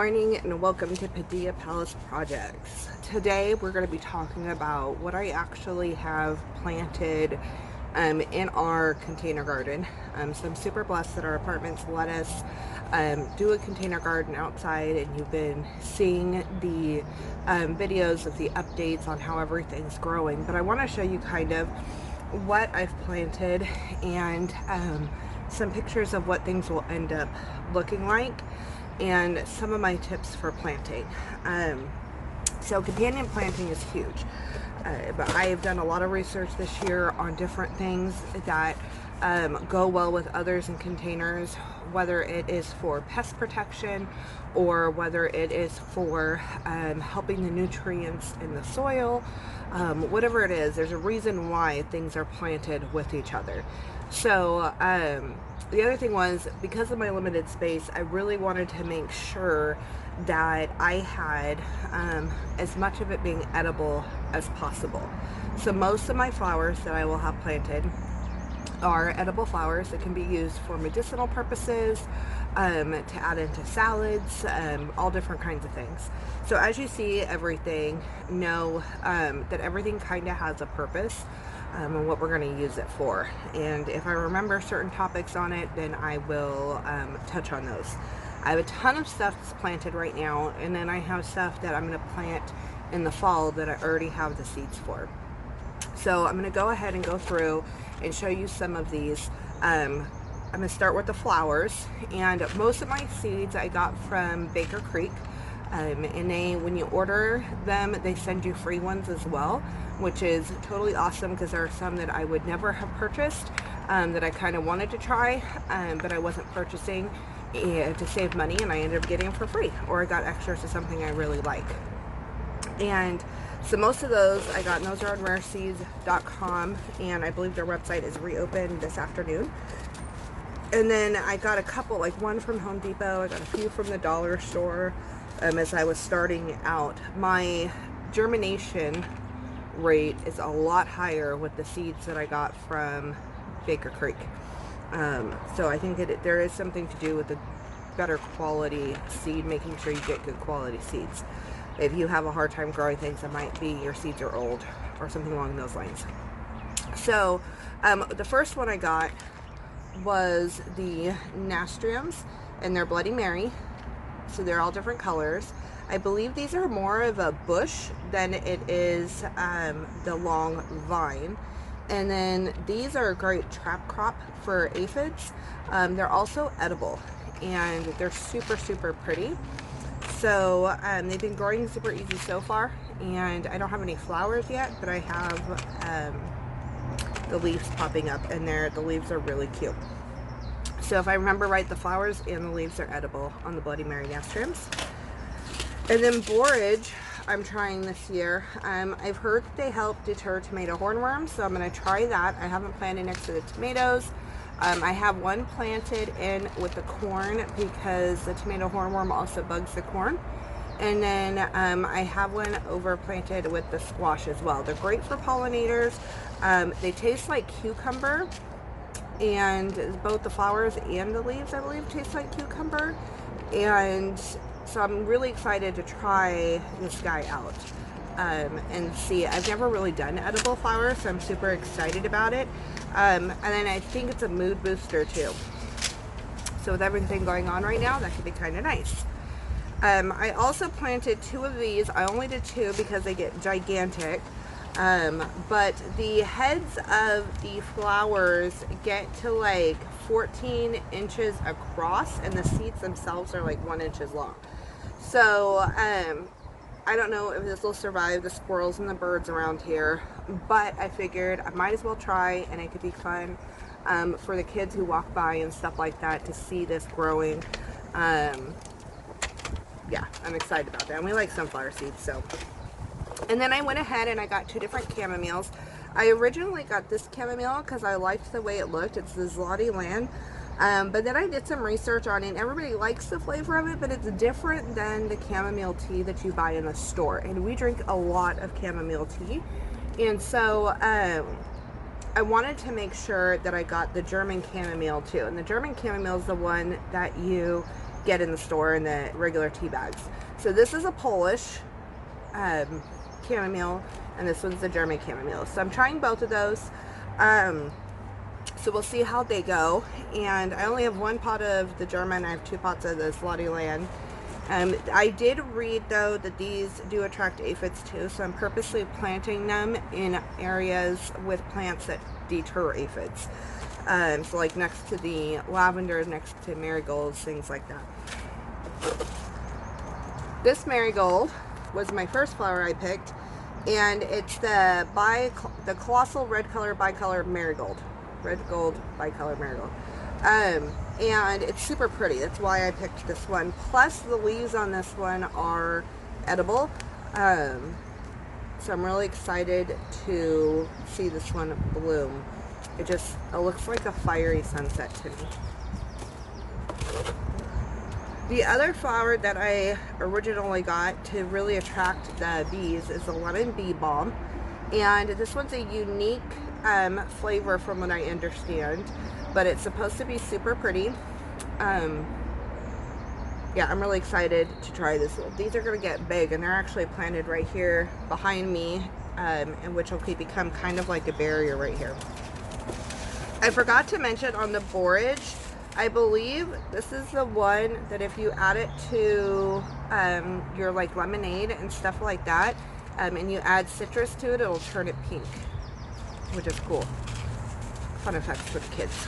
morning and welcome to Padilla Palace Projects. Today we're going to be talking about what I actually have planted in our container garden. So I'm super blessed that our apartments let us do a container garden outside, and you've been seeing the videos of the updates on how everything's growing. But I want to show you kind of what I've planted and some pictures of what things will end up looking like, and some of my tips for planting. So companion planting is huge, but I have done a lot of research this year on different things that go well with others in containers, whether it is for pest protection or whether it is for helping the nutrients in the soil. Whatever it is, there's a reason why things are planted with each other. So the other thing was, because of my limited space, I really wanted to make sure that I had as much of it being edible as possible. So most of my flowers that I will have planted are edible flowers that can be used for medicinal purposes, to add into salads, all different kinds of things. So as you see everything, know that everything kind of has a purpose and what we're going to use it for. And if I remember certain topics on it, then I will touch on those. I have a ton of stuff that's planted right now, and then I have stuff that I'm going to plant in the fall that I already have the seeds for. So I'm going to go ahead and go through and show you some of these. I'm going to start with the flowers, and most of my seeds I got from Baker Creek. And when you order them, they send you free ones as well, which is totally awesome, because there are some that I would never have purchased that I kind of wanted to try, but I wasn't purchasing to save money, and I ended up getting them for free, or I got extras to something I really like. And so most of those I got, and those are on rareseeds.com, and I believe their website is reopened this afternoon. And then I got a couple, like one from Home Depot, I got a few from the dollar store. As I was starting out, my germination rate is a lot higher with the seeds that I got from Baker Creek. So I think that there is something to do with the better quality seed, making sure you get good quality seeds. If you have a hard time growing things, it might be your seeds are old or something along those lines. So the first one I got was the nasturtiums, and they're Bloody Mary. So they're all different colors. I believe these are more of a bush than it is the long vine. And then these are a great trap crop for aphids. They're also edible, and they're super, super pretty. So they've been growing super easy so far, and I don't have any flowers yet, but I have the leaves popping up, and the leaves are really cute. So if I remember right, the flowers and the leaves are edible on the Bloody Mary nasturtiums. And then borage, I'm trying this year. I've heard that they help deter tomato hornworms, so I'm going to try that. I haven't planted next to the tomatoes. I have one planted in with the corn, because the tomato hornworm also bugs the corn. And then I have one over planted with the squash as well. They're great for pollinators. They taste like cucumber, and both the flowers and the leaves, I believe, taste like cucumber. And so I'm really excited to try this guy out and see. I've never really done edible flowers, so I'm super excited about it. And then I think it's a mood booster too. So with everything going on right now, that could be kind of nice. I also planted two of these. I only did two because they get gigantic. But the heads of the flowers get to like 14 inches across, and the seeds themselves are like 1 inch long. So I don't know if this will survive the squirrels and the birds around here, but I figured I might as well try, and it could be fun for the kids who walk by and stuff like that to see this growing. Yeah, I'm excited about that, and we like sunflower seeds. So. And then I went ahead and I got two different chamomiles. I originally got this chamomile because I liked the way it looked. It's the Zloty Land. But then I did some research on it, and everybody likes the flavor of it, but it's different than the chamomile tea that you buy in the store. And we drink a lot of chamomile tea. And so I wanted to make sure that I got the German chamomile too. And the German chamomile is the one that you get in the store in the regular tea bags. So this is a Polish chamomile, and this one's the German chamomile. So I'm trying both of those. So we'll see how they go. And I only have 1 pot of the German. I have 2 pots of the Slottyland. I did read though that these do attract aphids too, so I'm purposely planting them in areas with plants that deter aphids. So like next to the lavender, next to marigolds, things like that. This marigold was my first flower I picked, and it's the colossal red color bicolor marigold. Red gold bicolor marigold. And it's super pretty. That's why I picked this one. Plus the leaves on this one are edible. So I'm really excited to see this one bloom. It looks like a fiery sunset to me. The other flower that I originally got to really attract the bees is the lemon bee balm. And this one's a unique flavor from what I understand, but it's supposed to be super pretty. Yeah, I'm really excited to try this. These are going to get big, and they're actually planted right here behind me, and which will become kind of like a barrier right here. I forgot to mention on the borage, I believe this is the one that if you add it to your like lemonade and stuff like that, and you add citrus to it, it'll turn it pink, which is cool. Fun effects for the kids.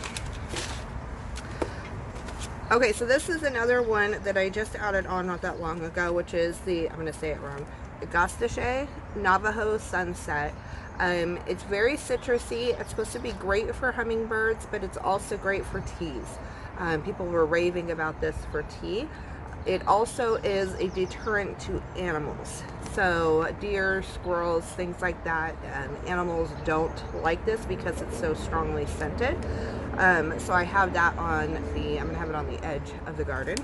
Okay, so this is another one that I just added on not that long ago, which is the, I'm going to say it wrong, the Agastache Navajo Sunset. It's very citrusy. It's supposed to be great for hummingbirds, but it's also great for teas. People were raving about this for tea. It also is a deterrent to animals. So deer, squirrels, things like that, animals don't like this because it's so strongly scented. So I have that on the, I'm going to have it on the edge of the garden.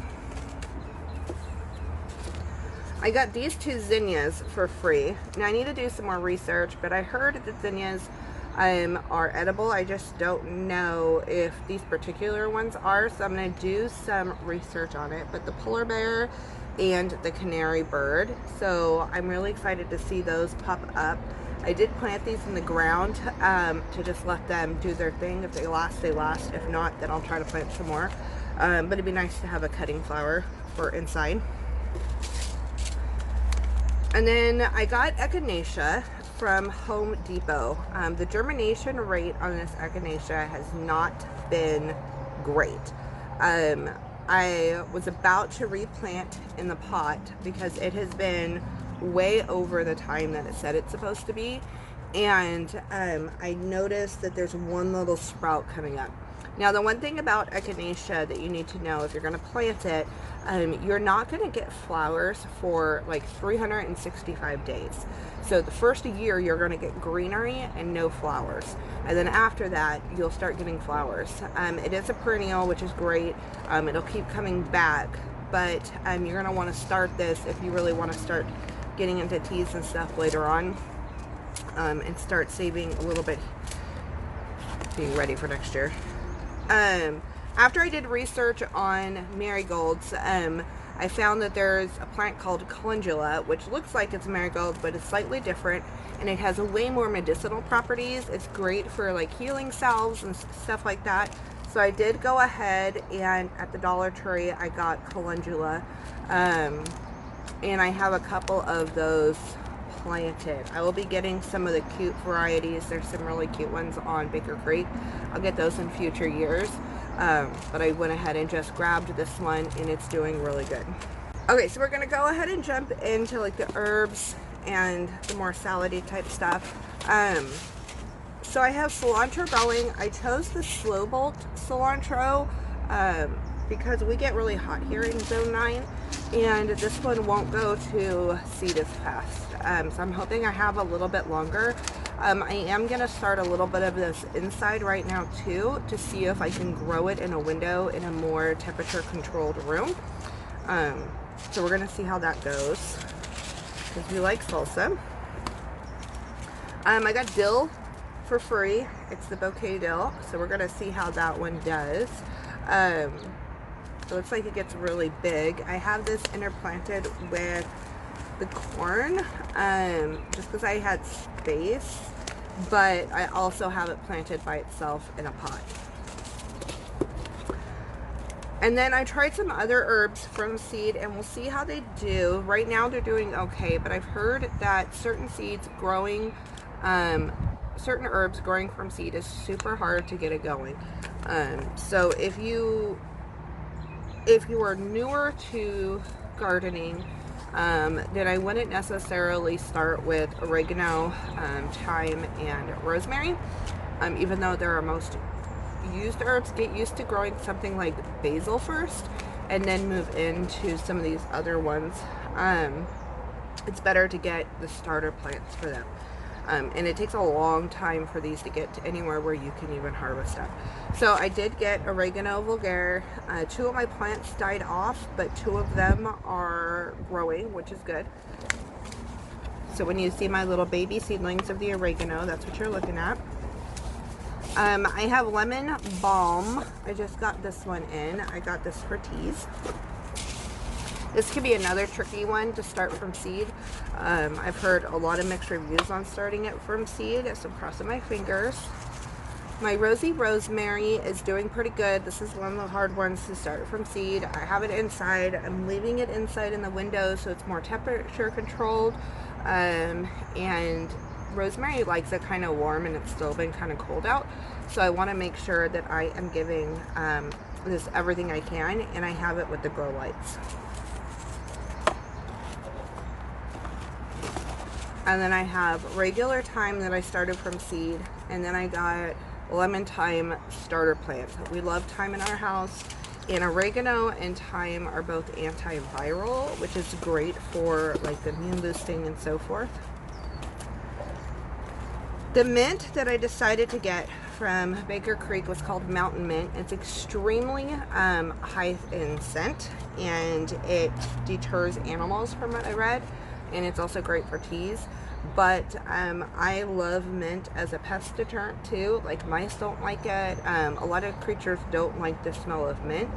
I got these 2 zinnias for free. Now I need to do some more research, but I heard that zinnias are edible. I just don't know if these particular ones are, so I'm going to do some research on it. But the polar bear and the canary bird, so I'm really excited to see those pop up. I did plant these in the ground to just let them do their thing. If they last, they last. If not, then I'll try to plant some more. But it'd be nice to have a cutting flower for inside. And then I got echinacea from Home Depot. The germination rate on this echinacea has not been great. I was about to replant in the pot because it has been way over the time that it said it's supposed to be, and I noticed that there's one little sprout coming up. Now the one thing about echinacea that you need to know if you're going to plant it, you're not going to get flowers for like 365 days. So the first year you're going to get greenery and no flowers, and then after that you'll start getting flowers. It is a perennial, which is great. It'll keep coming back, but you're going to want to start this if you really want to start getting into teas and stuff later on, and start saving a little bit, being ready for next year. After I did research on marigolds, I found that there's a plant called calendula, which looks like it's marigold, but it's slightly different, and it has way more medicinal properties. It's great for like healing salves and stuff like that. So I did go ahead and at the Dollar Tree I got calendula, and I have a couple of those planted. I will be getting some of the cute varieties. There's some really cute ones on Baker Creek. I'll get those in future years, but I went ahead and just grabbed this one, and it's doing really good. Okay, so we're gonna go ahead and jump into like the herbs and the more salady type stuff. So I have cilantro going. I chose the slow bolt cilantro because we get really hot here in zone 9, and this one won't go to seed as fast. So I'm hoping I have a little bit longer. I am going to start a little bit of this inside right now too, to see if I can grow it in a window in a more temperature controlled room. So we're going to see how that goes, because we like salsa. I got dill for free. It's the bouquet dill, so we're going to see how that one does. It looks like it gets really big. I have this interplanted with the corn, just because I had space, but I also have it planted by itself in a pot. And then I tried some other herbs from seed, and we'll see how they do. Right now they're doing okay, but I've heard that certain seeds growing, certain herbs growing from seed is super hard to get it going. So if you are newer to gardening, then I wouldn't necessarily start with oregano, thyme, and rosemary, even though they're our most used herbs. Get used to growing something like basil first, and then move into some of these other ones. It's better to get the starter plants for them. And it takes a long time for these to get to anywhere where you can even harvest them. So I did get oregano vulgare. 2 of my plants died off, but 2 of them are growing, which is good. So when you see my little baby seedlings of the oregano, that's what you're looking at. I have lemon balm. I just got this one in. I got this for teas. This could be another tricky one to start from seed. I've heard a lot of mixed reviews on starting it from seed, so I'm crossing my fingers. My rosy rosemary is doing pretty good. This is one of the hard ones to start from seed. I have it inside. I'm leaving it inside in the window so it's more temperature controlled. And rosemary likes it kind of warm, and it's still been kind of cold out. So I want to make sure that I am giving this everything I can, and I have it with the grow lights. And then I have regular thyme that I started from seed, and then I got lemon thyme starter plants. We love thyme in our house, and oregano and thyme are both antiviral, which is great for like the immune boosting and so forth. The mint that I decided to get from Baker Creek was called Mountain Mint. It's extremely high in scent, and it deters animals from what I read, and it's also great for teas. But I love mint as a pest deterrent too. Like, mice don't like it. A lot of creatures don't like the smell of mint.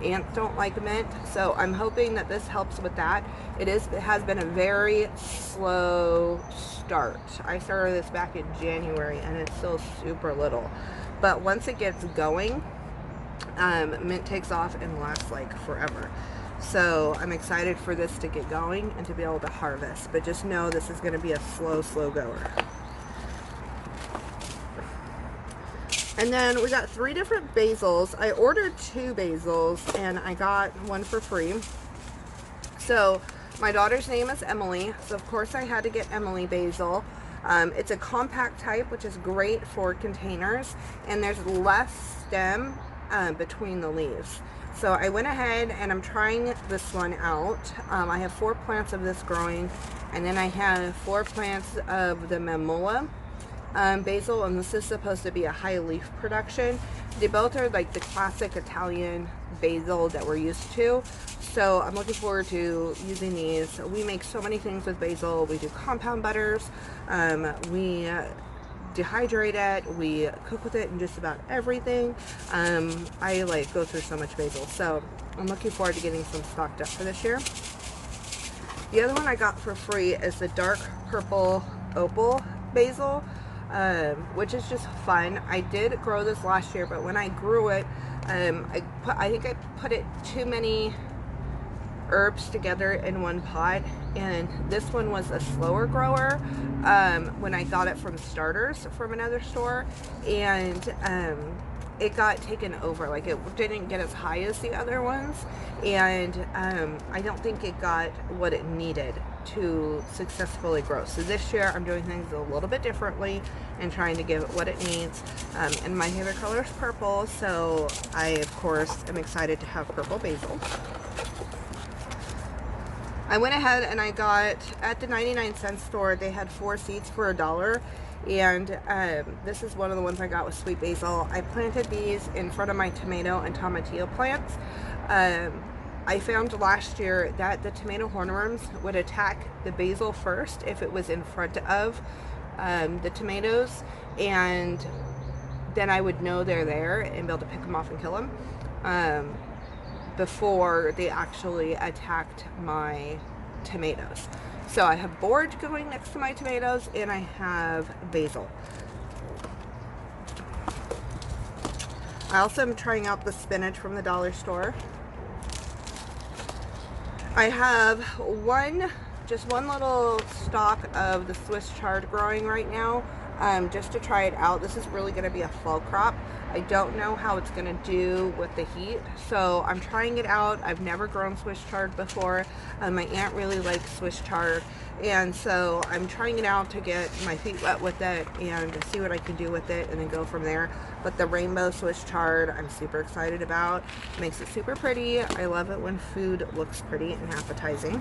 Ants don't like mint, so I'm hoping that this helps with that. It has been a very slow start. I started this back in January, and it's still super little. But once it gets going, mint takes off and lasts like forever. So I'm excited for this to get going and to be able to harvest. But just know this is going to be a slow goer. And then we got 3 different basils. I ordered 2 basils, and I got one for free. So my daughter's name is Emily, so of course I had to get Emily basil. It's a compact type, which is great for containers, and there's less stem between the leaves. So I went ahead and I'm trying this one out. I have 4 plants of this growing, and then I have 4 plants of the Mamula basil, and this is supposed to be a high leaf production. They both are like the classic Italian basil that we're used to, so I'm looking forward to using these. We make so many things with basil. We do compound butters, we dehydrate it, we cook with it in just about everything. I like go through so much basil, so I'm looking forward to getting some stocked up for this year. The other one I got for free is the dark purple opal basil, which is just fun. I did grow this last year, but when I grew it, I think I put it too many herbs together in one pot, and this one was a slower grower when I got it from starters from another store, and it got taken over. Like, it didn't get as high as the other ones, and I don't think it got what it needed to successfully grow. So this year I'm doing things a little bit differently and trying to give it what it needs. And my favorite color is purple, so I of course am excited to have purple basil. I went ahead and I got, at the 99-cent store, they had 4 seeds for $1, and this is one of the ones I got with sweet basil. I planted these in front of my tomato and tomatillo plants. I found last year that the tomato hornworms would attack the basil first if it was in front of the tomatoes, and then I would know they're there and be able to pick them off and kill them. before they actually attacked my tomatoes. So I have borage going next to my tomatoes, and I have basil. I also am trying out the spinach from the dollar store. I have just one little stalk of the Swiss chard growing right now, just to try it out. This is really going to be a fall crop. I don't know how it's going to do with the heat, so I'm trying it out. I've never grown Swiss chard before. My aunt really likes Swiss chard, and so I'm trying it out to get my feet wet with it and see what I can do with it and then go from there. But the rainbow Swiss chard I'm super excited about. It makes it super pretty. I love it when food looks pretty and appetizing.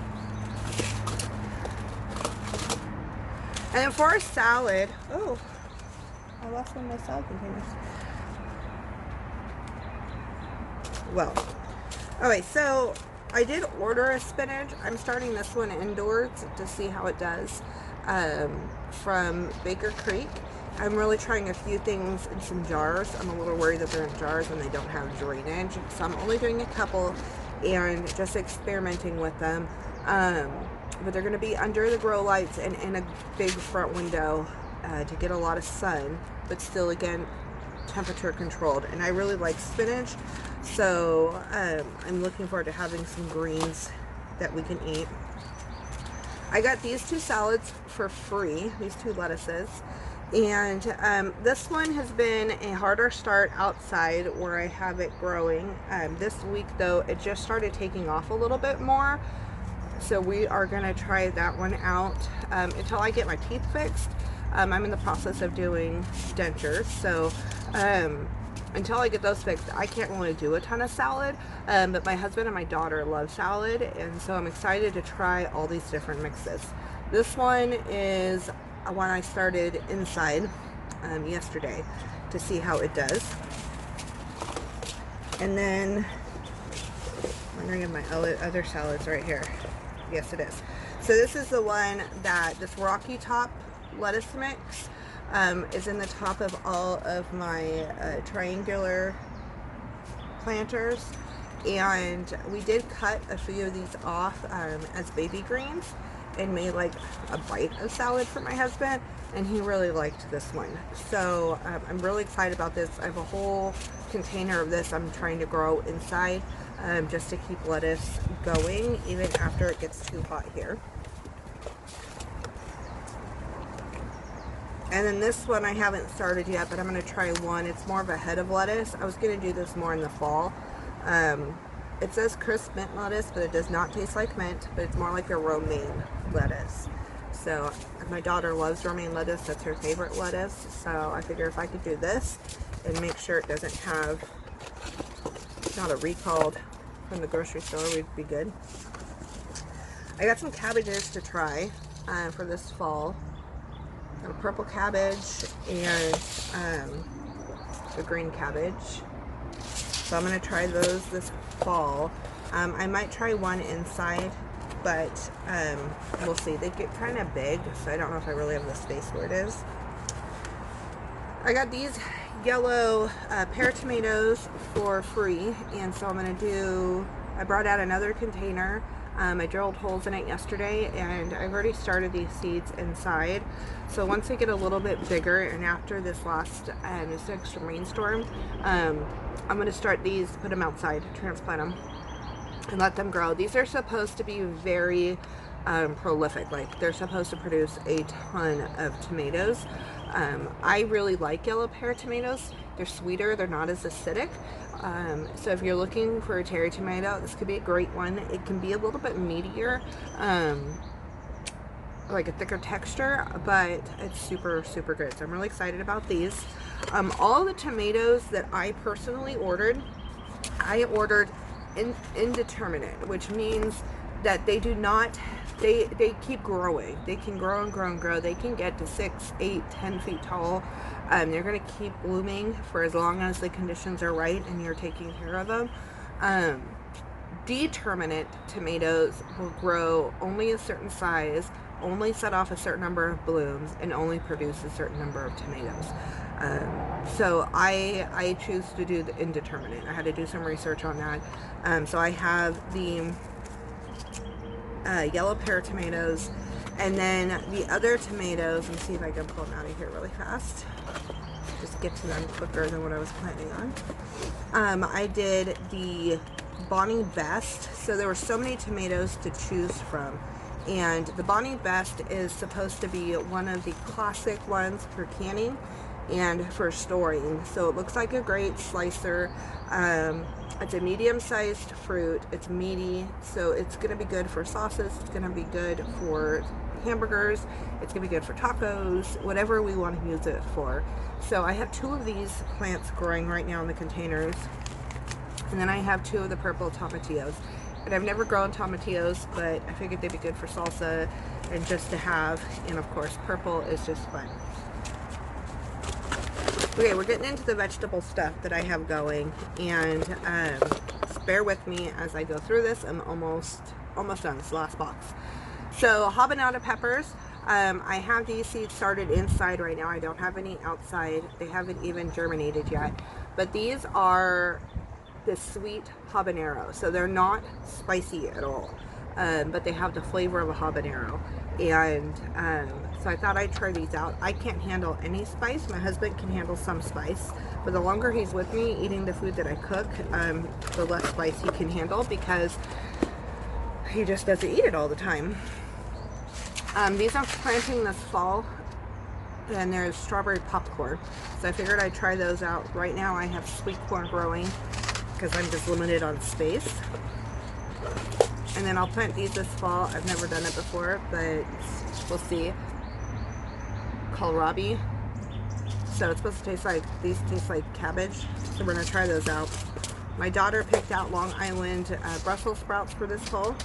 And then for a salad, oh, I lost one of my salad containers. Well, okay, so I did order a spinach. I'm starting this one indoors to see how it does, from Baker Creek. I'm really trying a few things in some jars. I'm a little worried that they're in jars and they don't have drainage, so I'm only doing a couple and just experimenting with them. But they're going to be under the grow lights and in a big front window to get a lot of sun, but still, again, temperature controlled. And I really like spinach, so I'm looking forward to having some greens that we can eat. I got these two salads for free, these two lettuces. And this one has been a harder start outside where I have it growing. This week, though, it just started taking off a little bit more. So we are going to try that one out until I get my teeth fixed. I'm in the process of doing dentures. So until I get those fixed, I can't really do a ton of salad. But my husband and my daughter love salad. And so I'm excited to try all these different mixes. This one is one I started inside yesterday to see how it does. And then I'm wondering if my other salads right here. Yes, it is. So this is the one that this Rocky Top lettuce mix is in the top of all of my triangular planters. And we did cut a few of these off as baby greens and made like a bite of salad for my husband, and he really liked this one. So I'm really excited about this. I have a whole container of this I'm trying to grow inside just to keep lettuce going even after it gets too hot here. And then this one I haven't started yet, but I'm going to try one. It's more of a head of lettuce. I was going to do this more in the fall. It says crisp mint lettuce, but it does not taste like mint, but it's more like a romaine lettuce. So my daughter loves romaine lettuce. That's her favorite lettuce. So I figure if I could do this and make sure it doesn't have, not a recalled from the grocery store, would be good. I got some cabbages to try for this fall. Got a purple cabbage and a green cabbage. So I'm going to try those this fall. I might try one inside, but we'll see. They get kind of big, so I don't know if I really have the space where it is. I got these yellow pear tomatoes for free, and so I'm going to do, I brought out another container. I drilled holes in it yesterday, and I've already started these seeds inside. So once they get a little bit bigger, and after this last this extra rainstorm, I'm going to start these, put them outside, transplant them, and let them grow. These are supposed to be very prolific. Like, they're supposed to produce a ton of tomatoes. I really like yellow pear tomatoes. They're sweeter, they're not as acidic. So if you're looking for a cherry tomato, this could be a great one. It can be a little bit meatier, like a thicker texture, but it's super, super good. So I'm really excited about these. All the tomatoes that I personally ordered, I ordered indeterminate, which means that they do not, they keep growing. They can grow and grow and grow. They can get to 6, 8, 10 feet tall. They're going to keep blooming for as long as the conditions are right and you're taking care of them. Determinate tomatoes will grow only a certain size only set off a certain number of blooms and only produce a certain number of tomatoes. So I choose to do the indeterminate. I had to do some research on that. So I have the yellow pear tomatoes, and then the other tomatoes, and see if I can pull them out of here really fast. Just get to them quicker than what I was planning on. I did the Bonnie Best. So there were so many tomatoes to choose from, and the Bonnie Best is supposed to be one of the classic ones for canning and for storing. So it looks like a great slicer. It's a medium-sized fruit. It's meaty, so it's going to be good for sauces. It's going to be good for hamburgers. It's going to be good for tacos, whatever we want to use it for. So I have 2 of these plants growing right now in the containers, and then I have 2 of the purple tomatillos. And I've never grown tomatillos, but I figured they'd be good for salsa and just to have. And of course, purple is just fun. Okay, we're getting into the vegetable stuff that I have going, and bear with me as I go through this. I'm almost done. This last box. So habanero peppers. I have these seeds started inside right now. I don't have any outside. They haven't even germinated yet. But these are the sweet habanero. So they're not spicy at all. But they have the flavor of a habanero. And so I thought I'd try these out. I can't handle any spice. My husband can handle some spice. But the longer he's with me eating the food that I cook, the less spice he can handle, because he just doesn't eat it all the time. These I'm planting this fall, and there's strawberry popcorn. So I figured I'd try those out. Right now I have sweet corn growing because I'm just limited on space. And then I'll plant these this fall. I've never done it before, but we'll see. Kohlrabi. So it's supposed to taste like, these taste like cabbage. So we're gonna try those out. My daughter picked out Long Island Brussels sprouts for this fall.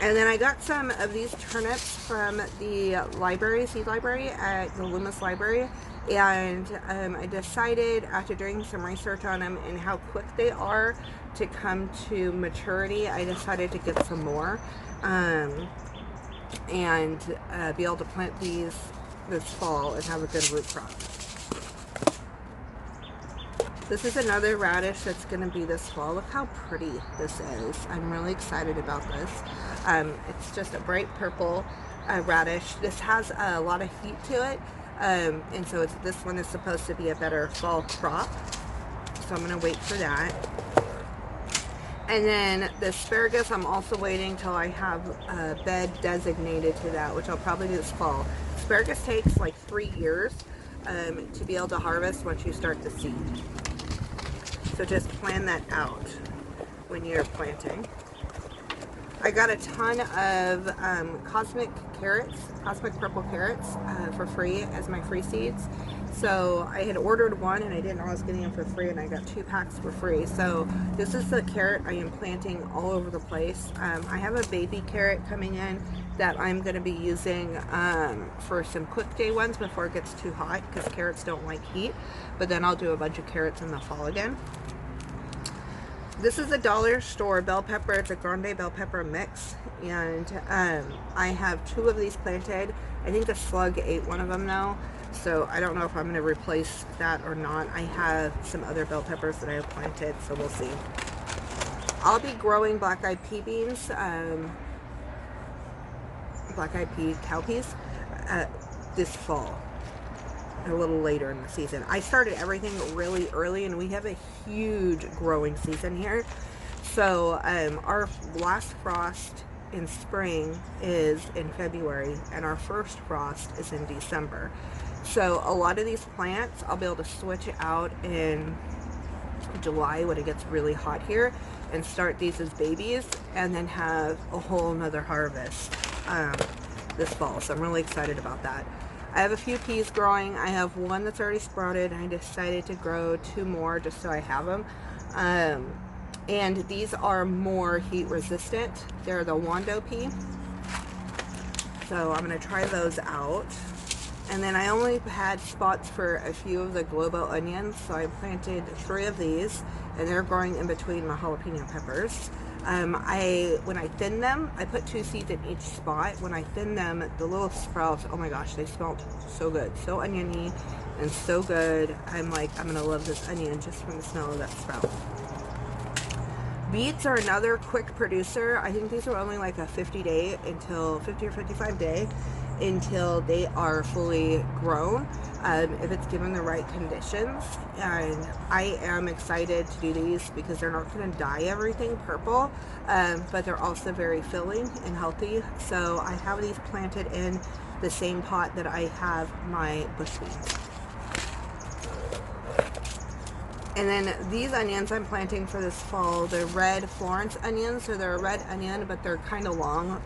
And then I got some of these turnips from the library, seed library at the Loomis Library. And I decided, after doing some research on them and how quick they are to come to maturity, I decided to get some more and be able to plant these this fall and have a good root crop. This is another radish that's going to be this fall. Look how pretty this is. I'm really excited about this. It's just a bright purple radish. This has a lot of heat to it. And so this one is supposed to be a better fall crop. So I'm going to wait for that. And then the asparagus, I'm also waiting till I have a bed designated to that, which I'll probably do this fall. Asparagus takes like 3 years to be able to harvest once you start the seed. So just plan that out when you're planting. I got a ton of cosmic purple carrots for free as my free seeds. So I had ordered one and I didn't know I was getting them for free, and I got 2 packs for free. So this is the carrot I am planting all over the place. I have a baby carrot coming in that I'm going to be using for some quick day ones before it gets too hot, because carrots don't like heat. But then I'll do a bunch of carrots in the fall again. This is a dollar store bell pepper. It's a grande bell pepper mix, and I have 2 of these planted. I think the slug ate one of them though, so I don't know if I'm going to replace that or not. I have some other bell peppers that I have planted, so we'll see. I'll be growing black-eyed pea beans, black-eyed pea cowpeas this fall, a little later in the season. I started everything really early, and we have a huge growing season here. So our last frost in spring is in February, and our first frost is in December. So a lot of these plants I'll be able to switch out in July when it gets really hot here, and start these as babies, and then have a whole nother harvest this fall. So I'm really excited about that. I have a few peas growing. I have one that's already sprouted, and I decided to grow 2 more just so I have them. And these are more heat resistant. They're the Wando pea. So I'm going to try those out. And then I only had spots for a few of the Globo onions, so I planted 3 of these, and they're growing in between my jalapeno peppers. When I thin them, I put 2 seeds in each spot. When I thin them, the little sprouts, oh my gosh, they smelled so good, so oniony and so good. I'm like, I'm gonna love this onion just from the smell of that sprout. Beets are another quick producer. I think these are only like a 50 or 55 day until they are fully grown, if it's given the right conditions. And I am excited to do these because they're not going to dye everything purple, but they're also very filling and healthy. So I have these planted in the same pot that I have my bush beans. And then these onions I'm planting for this fall, they're red Florence onions. So they're a red onion, but they're kind of long.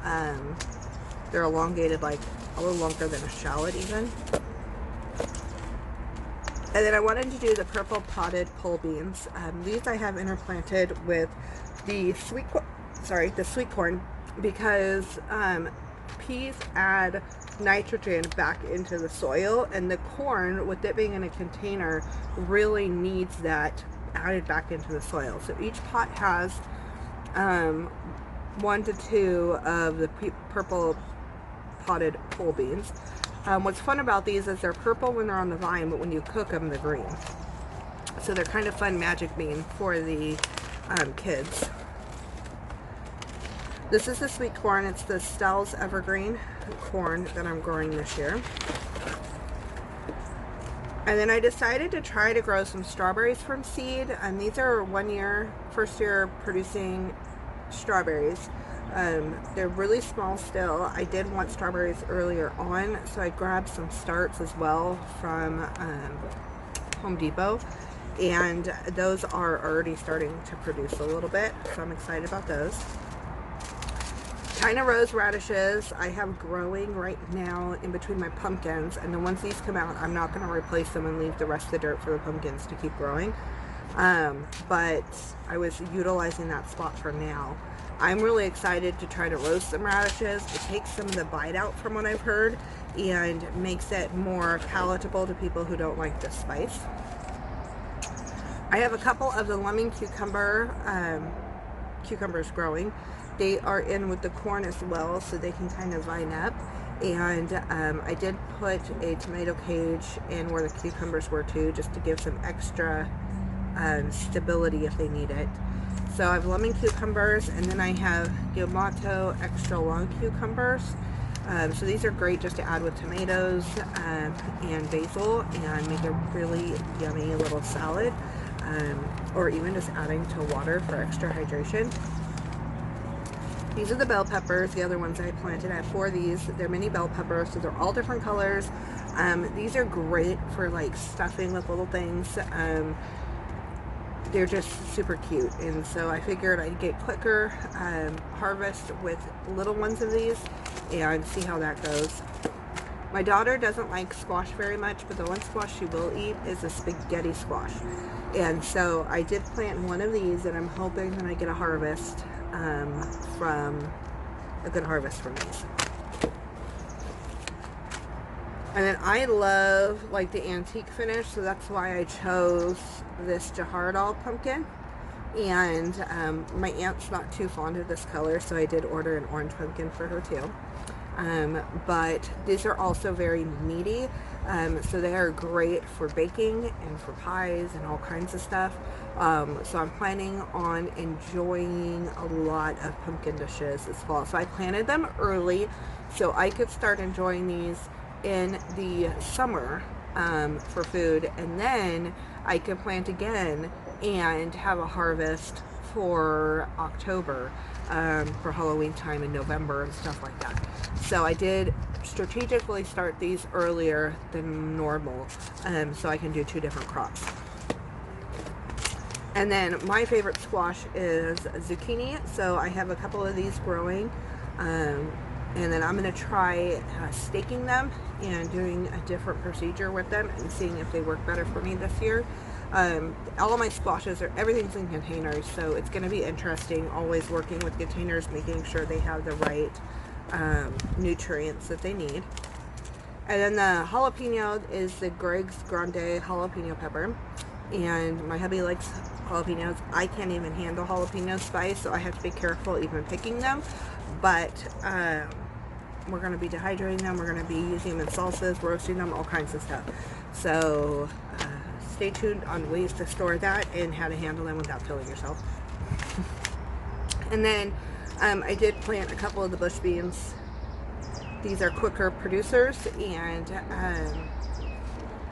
They're elongated, like a little longer than a shallot even. And then I wanted to do the purple potted pole beans. These I have interplanted with the sweet corn, because peas add nitrogen back into the soil, and the corn, with it being in a container, really needs that added back into the soil. So each pot has 1 to 2 of the purple potted pole beans. What's fun about these is they're purple when they're on the vine, but when you cook them, they're green. So they're kind of fun magic bean for the kids. This is the sweet corn. It's the Stell's Evergreen corn that I'm growing this year. And then I decided to try to grow some strawberries from seed. And these are first year producing strawberries. They're really small still. I did want strawberries earlier on, so I grabbed some starts as well from Home Depot, and those are already starting to produce a little bit, so I'm excited about those. China rose radishes I have growing right now in between my pumpkins, and then once these come out, I'm not going to replace them and leave the rest of the dirt for the pumpkins to keep growing. But I was utilizing that spot for now. I'm really excited to try to roast some radishes. It takes some of the bite out from what I've heard and makes it more palatable to people who don't like the spice. I have a couple of the lemon cucumbers growing. They are in with the corn as well, so they can kind of vine up. And I did put a tomato cage in where the cucumbers were too, just to give some extra stability if they need it. So I have lemon cucumbers, and then I have Yamato extra long cucumbers. So these are great just to add with tomatoes and basil and make a really yummy little salad, or even just adding to water for extra hydration. These are the bell peppers, the other ones I planted. I have 4 of these. They're mini bell peppers, so they're all different colors. These are great for like stuffing with little things. They're just super cute, and so I figured I'd get quicker harvest with little ones of these and see how that goes. My daughter doesn't like squash very much, but the one squash she will eat is a spaghetti squash. And so I did plant one of these, and I'm hoping that I get a harvest good harvest from these. And then I love like the antique finish, so that's why I chose this Jahardal pumpkin. And my aunt's not too fond of this color, so I did order an orange pumpkin for her too. But these are also very meaty, so they are great for baking and for pies and all kinds of stuff. So I'm planning on enjoying a lot of pumpkin dishes this fall. So I planted them early so I could start enjoying these in the summer for food, and then I could plant again and have a harvest for October, for Halloween time in November and stuff like that. So I did strategically start these earlier than normal, so I can do 2 different crops. And then my favorite squash is zucchini, so I have a couple of these growing, and then I'm going to try staking them and doing a different procedure with them and seeing if they work better for me this year. All of my squashes everything's in containers, so it's going to be interesting always working with containers, making sure they have the right nutrients that they need. And then the jalapeno is the Greg's Grande jalapeno pepper. and my hubby likes jalapenos. I can't even handle jalapeno spice, so I have to be careful even picking them. But we're going to be dehydrating them. We're going to be using them in salsas, roasting them, all kinds of stuff. So stay tuned on ways to store that and how to handle them without killing yourself. And then I did plant a couple of the bush beans. These are quicker producers, and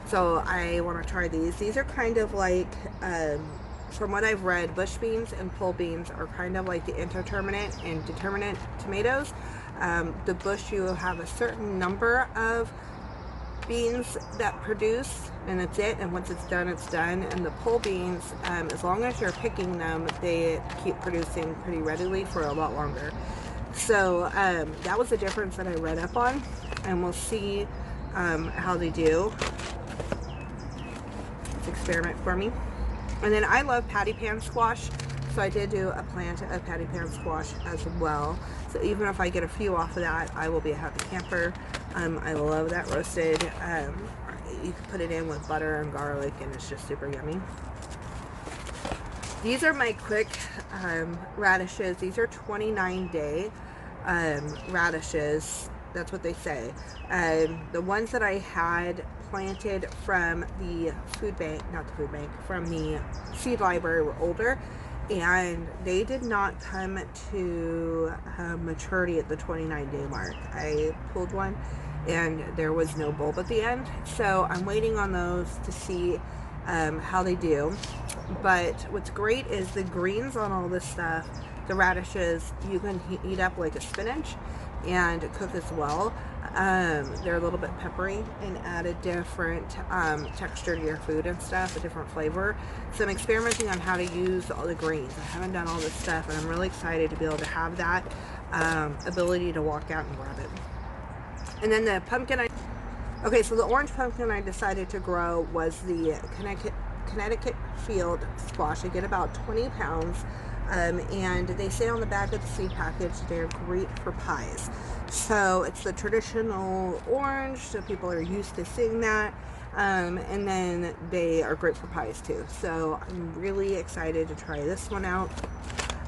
so I want to try these. These are kind of like, from what I've read, bush beans and pole beans are kind of like the indeterminate and determinate tomatoes. The bush, you have a certain number of beans that produce, and that's it, and once it's done, it's done. And the pole beans, as long as you're picking them, they keep producing pretty readily for a lot longer. So that was the difference that I read up on, and we'll see how they do. It's an experiment for me. And then I love patty pan squash, so I did do a plant of patty pan squash as well. So even if I get a few off of that, I will be a happy camper. I love that roasted. You can put it in with butter and garlic, and it's just super yummy. These are my quick radishes. These are 29-day radishes. That's what they say. The ones that I had planted from the food bank, not the food bank, from the seed library were older, and they did not come to maturity at the 29-day mark. I pulled one and there was no bulb at the end, so I'm waiting on those to see how they do. But what's great is the greens on all this stuff, the radishes, you can heat up like a spinach and cook as well. They're a little bit peppery and add a different texture to your food and stuff, a different flavor. So I'm experimenting on how to use all the greens. I haven't done all this stuff, and I'm really excited to be able to have that ability to walk out and grab it. And then the pumpkin, okay, so the orange pumpkin I decided to grow was the Connecticut Field squash. I get about 20 pounds. And they say on the back of the seed package they're great for pies. So it's the traditional orange, so people are used to seeing that. And then they are great for pies too. So I'm really excited to try this one out.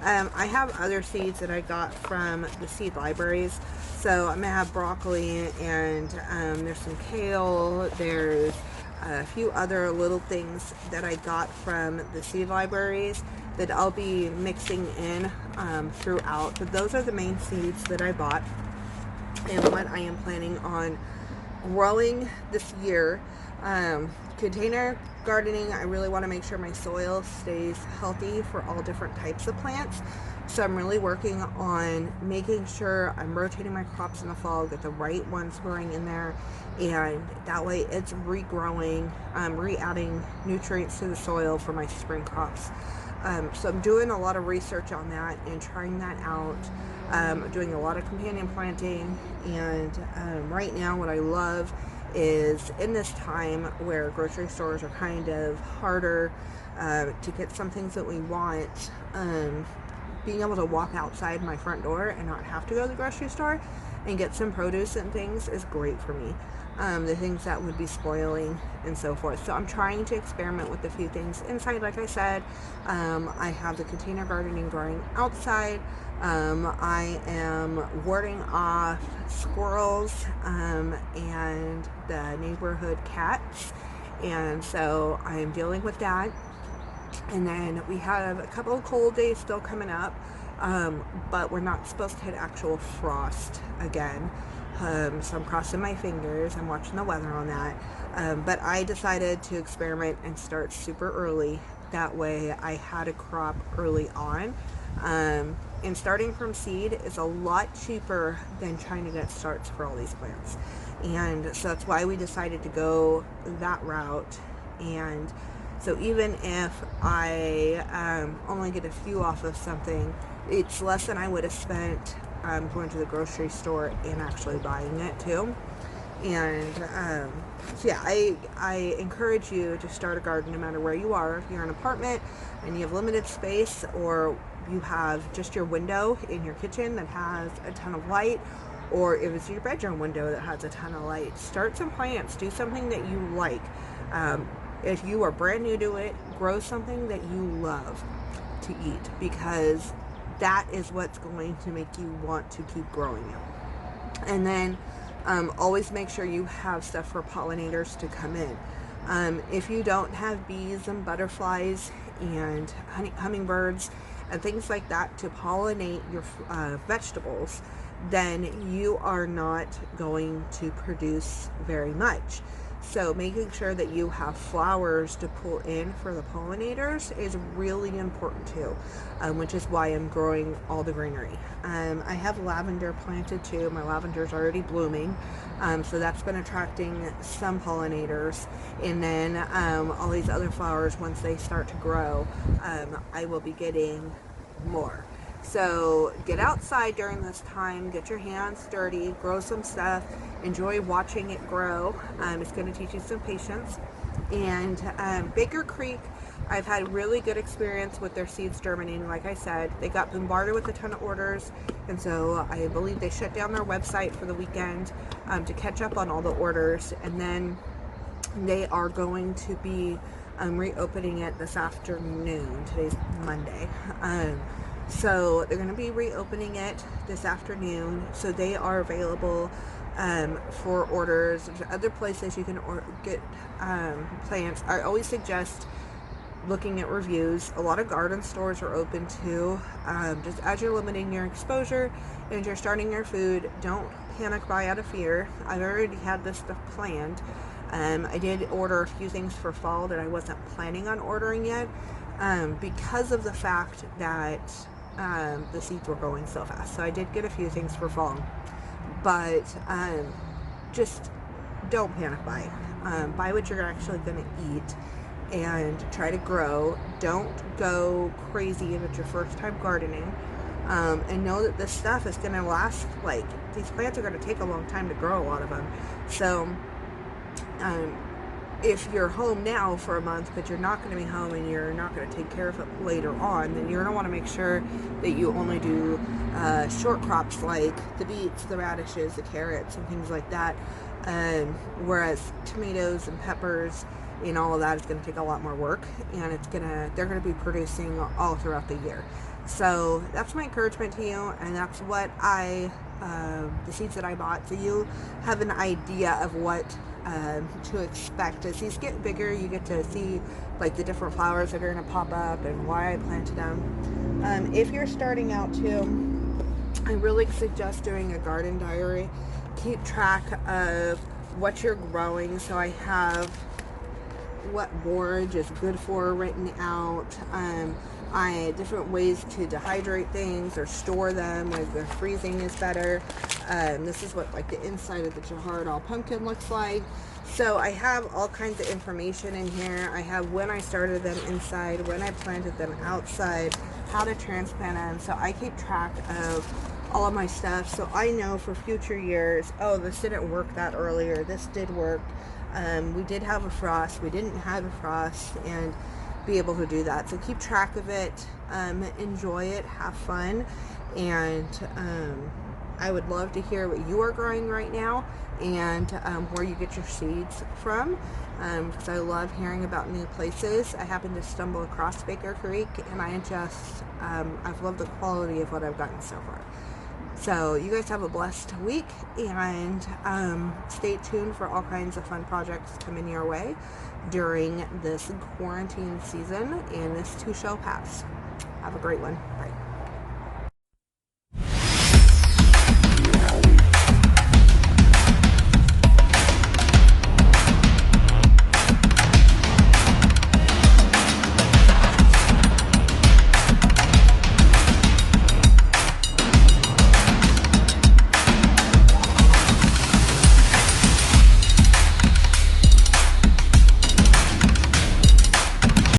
I have other seeds that I got from the seed libraries. So I'm gonna have broccoli, and there's some kale, there's a few other little things that I got from the seed libraries that I'll be mixing in throughout. But those are the main seeds that I bought and what I am planning on growing this year. Container gardening, I really want to make sure my soil stays healthy for all different types of plants. So I'm really working on making sure I'm rotating my crops in the fall, get the right ones growing in there, and that way it's regrowing, re-adding nutrients to the soil for my spring crops. So I'm doing a lot of research on that and trying that out. Doing a lot of companion planting, and right now what I love is in this time where grocery stores are kind of harder to get some things that we want, being able to walk outside my front door and not have to go to the grocery store and get some produce and things is great for me. The things that would be spoiling and so forth. So I'm trying to experiment with a few things inside. Like I said, I have the container gardening growing outside. I am warding off squirrels and the neighborhood cats, and so I am dealing with that. And then we have a couple of cold days still coming up, but we're not supposed to hit actual frost again. So I'm crossing my fingers. I'm watching the weather on that. But I decided to experiment and start super early. That way I had a crop early on. And starting from seed is a lot cheaper than trying to get starts for all these plants. And so that's why we decided to go that route. And so even if I only get a few off of something, it's less than I would have spent going to the grocery store and actually buying it too. And so yeah, I encourage you to start a garden no matter where you are. If you're in an apartment and you have limited space, or you have just your window in your kitchen that has a ton of light, or if it's your bedroom window that has a ton of light, start some plants. Do something that you like. If you are brand new to it, grow something that you love to eat, because that is what's going to make you want to keep growing it. And then always make sure you have stuff for pollinators to come in. If you don't have bees and butterflies and hummingbirds and things like that to pollinate your vegetables, then you are not going to produce very much. So making sure that you have flowers to pull in for the pollinators is really important too, which is why I'm growing all the greenery. I have lavender planted too. My lavender's already blooming, so that's been attracting some pollinators. And then all these other flowers, once they start to grow, I will be getting more. So get outside during this time, get your hands dirty, grow some stuff, enjoy watching it grow. It's going to teach you some patience. And Baker Creek, I've had really good experience with their seeds germinating. Like I said, they got bombarded with a ton of orders, and so I believe they shut down their website for the weekend to catch up on all the orders, and then they are going to be reopening it this afternoon. Today's Monday. So they're going to be reopening it this afternoon. So they are available for orders. There's other places you can get plants. I always suggest looking at reviews. A lot of garden stores are open too. Just as you're limiting your exposure and you're starting your food, don't panic buy out of fear. I've already had this stuff planned. I did order a few things for fall that I wasn't planning on ordering yet, because of the fact that the seeds were going so fast. So I did get a few things for fall, but just don't panic buy. Buy what you're actually going to eat and try to grow. Don't go crazy if it's your first time gardening, and know that this stuff is going to last, like, these plants are going to take a long time to grow, a lot of them. So if you're home now for a month, but you're not going to be home and you're not going to take care of it later on, then you're going to want to make sure that you only do short crops like the beets, the radishes, the carrots, and things like that. Whereas tomatoes and peppers and all of that is going to take a lot more work, and they're going to be producing all throughout the year. So that's my encouragement to you, and that's what the seeds that I bought, so you have an idea of what to expect. As these get bigger, you get to see like the different flowers that are going to pop up and why I planted them. If you're starting out too, I really suggest doing a garden diary. Keep track of what you're growing. So I have what borage is good for written out. Different ways to dehydrate things or store them, like the freezing is better. This is what like the inside of the Jahardal pumpkin looks like. So I have all kinds of information in here. I have when I started them inside, when I planted them outside, how to transplant them. So I keep track of all of my stuff, so I know for future years, oh, this didn't work that earlier, this did work. We did have a frost, we didn't have a frost, and be able to do that. So keep track of it, enjoy it, have fun, and I would love to hear what you are growing right now and where you get your seeds from, because I love hearing about new places. I happened to stumble across Baker Creek, and I've loved the quality of what I've gotten so far. So you guys have a blessed week, and stay tuned for all kinds of fun projects coming your way during this quarantine season, and this too shall pass. Have a great one. Bye.